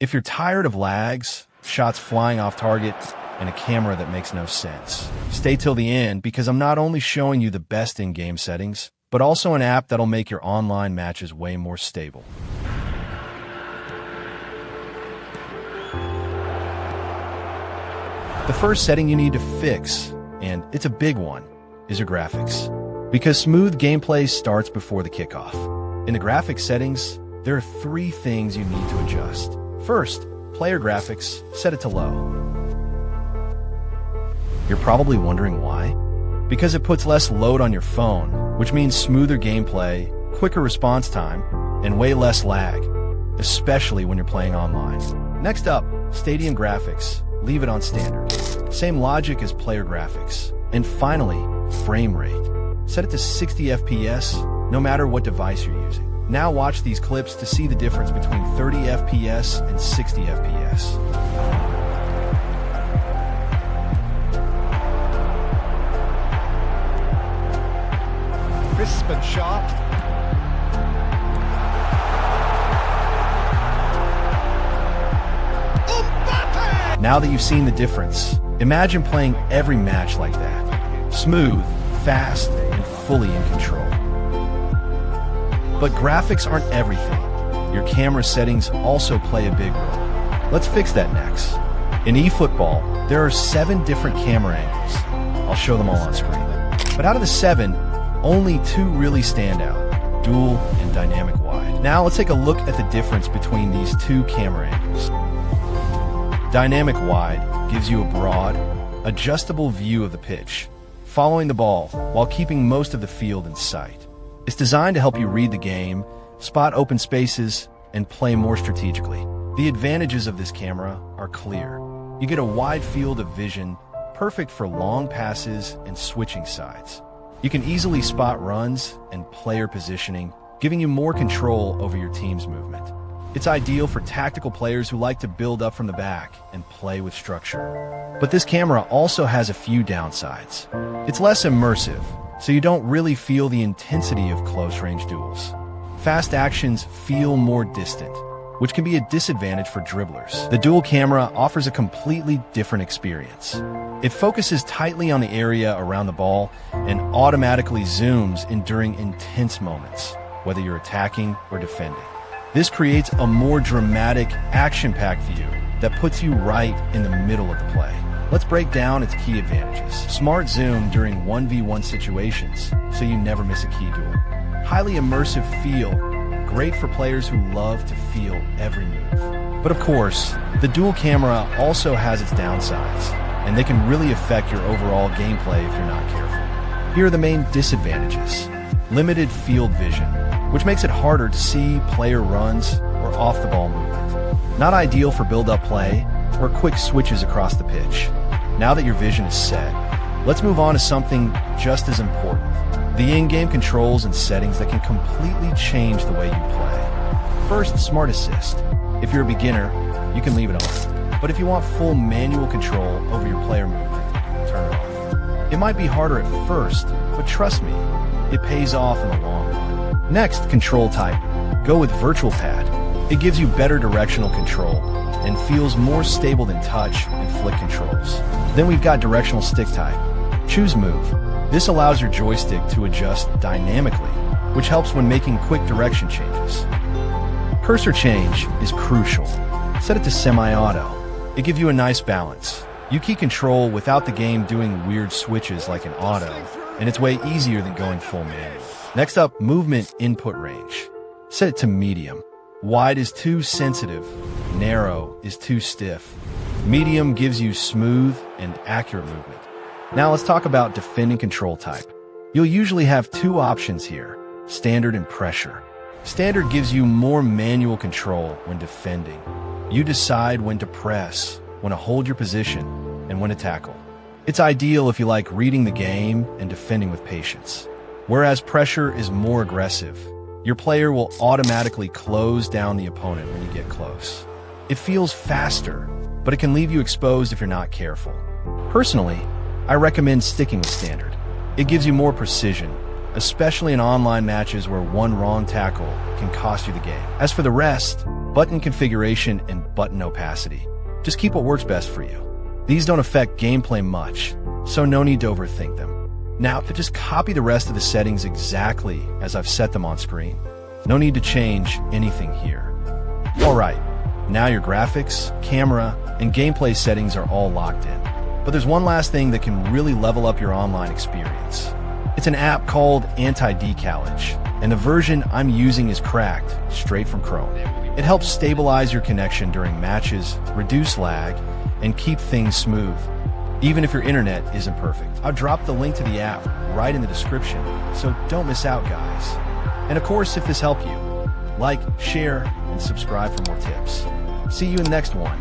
If you're tired of lags, shots flying off target, and a camera that makes no sense, stay till the end because I'm not only showing you the best in-game settings, but also an app that'll make your online matches way more stable. The first setting you need to fix, and it's a big one, is your graphics. Because smooth gameplay starts before the kickoff. In the graphics settings, there are 3 things you need to adjust. First, player graphics, set it to low. You're probably wondering why? Because it puts less load on your phone, which means smoother gameplay, quicker response time, and way less lag, especially when you're playing online. Next up, stadium graphics, leave it on standard. Same logic as player graphics. And finally, frame rate. Set it to 60 FPS, no matter what device you're using. Now watch these clips to see the difference between 30 FPS and 60 FPS. Crisp and sharp. Now that you've seen the difference, imagine playing every match like that. Smooth, fast, and fully in control. But graphics aren't everything. Your camera settings also play a big role. Let's fix that next. In eFootball, there are 7 different camera angles. I'll show them all on screen. But out of the 7, only 2 really stand out, dual and dynamic wide. Now let's take a look at the difference between these 2 camera angles. Dynamic wide gives you a broad, adjustable view of the pitch, following the ball while keeping most of the field in sight. It's designed to help you read the game, spot open spaces, and play more strategically. The advantages of this camera are clear. You get a wide field of vision, perfect for long passes and switching sides. You can easily spot runs and player positioning, giving you more control over your team's movement. It's ideal for tactical players who like to build up from the back and play with structure. But this camera also has a few downsides. It's less immersive, so you don't really feel the intensity of close-range duels. Fast actions feel more distant, which can be a disadvantage for dribblers. The dual camera offers a completely different experience. It focuses tightly on the area around the ball and automatically zooms in during intense moments, whether you're attacking or defending. This creates a more dramatic, action-packed view that puts you right in the middle of the play. Let's break down its key advantages. Smart zoom during 1v1 situations, so you never miss a key duel. Highly immersive feel, great for players who love to feel every move. But of course, the dual camera also has its downsides, and they can really affect your overall gameplay if you're not careful. Here are the main disadvantages. Limited field vision, which makes it harder to see player runs or off-the-ball movement. Not ideal for build-up play or quick switches across the pitch. Now that your vision is set, let's move on to something just as important. The in-game controls and settings that can completely change the way you play. First, Smart Assist. If you're a beginner, you can leave it on. But if you want full manual control over your player movement, turn it off. It might be harder at first, but trust me, it pays off in the long run. Next, control type. Go with Virtual Pad. It gives you better directional control and feels more stable than touch and flick controls. Then we've got directional stick type. Choose Move. This allows your joystick to adjust dynamically, which helps when making quick direction changes. Cursor change is crucial. Set it to semi-auto. It gives you a nice balance. You keep control without the game doing weird switches like an auto, and it's way easier than going full manual. Next up, movement input range. Set it to medium. Wide is too sensitive, narrow is too stiff. Medium gives you smooth and accurate movement. Now let's talk about defending control type. You'll usually have 2 options here, standard and pressure. Standard gives you more manual control when defending. You decide when to press, when to hold your position, and when to tackle. It's ideal if you like reading the game and defending with patience. Whereas pressure is more aggressive. Your player will automatically close down the opponent when you get close. It feels faster, but it can leave you exposed if you're not careful. Personally, I recommend sticking with standard. It gives you more precision, especially in online matches where one wrong tackle can cost you the game. As for the rest, button configuration and button opacity, just keep what works best for you. These don't affect gameplay much, so no need to overthink them. Now, just copy the rest of the settings exactly as I've set them on screen. No need to change anything here. Alright, now your graphics, camera, and gameplay settings are all locked in. But there's one last thing that can really level up your online experience. It's an app called Anti-Decalage, and the version I'm using is cracked, straight from Chrome. It helps stabilize your connection during matches, reduce lag, and keep things smooth, even if your internet isn't perfect. I'll drop the link to the app right in the description, so don't miss out, guys. And of course, if this helped you, like, share, and subscribe for more tips. See you in the next one.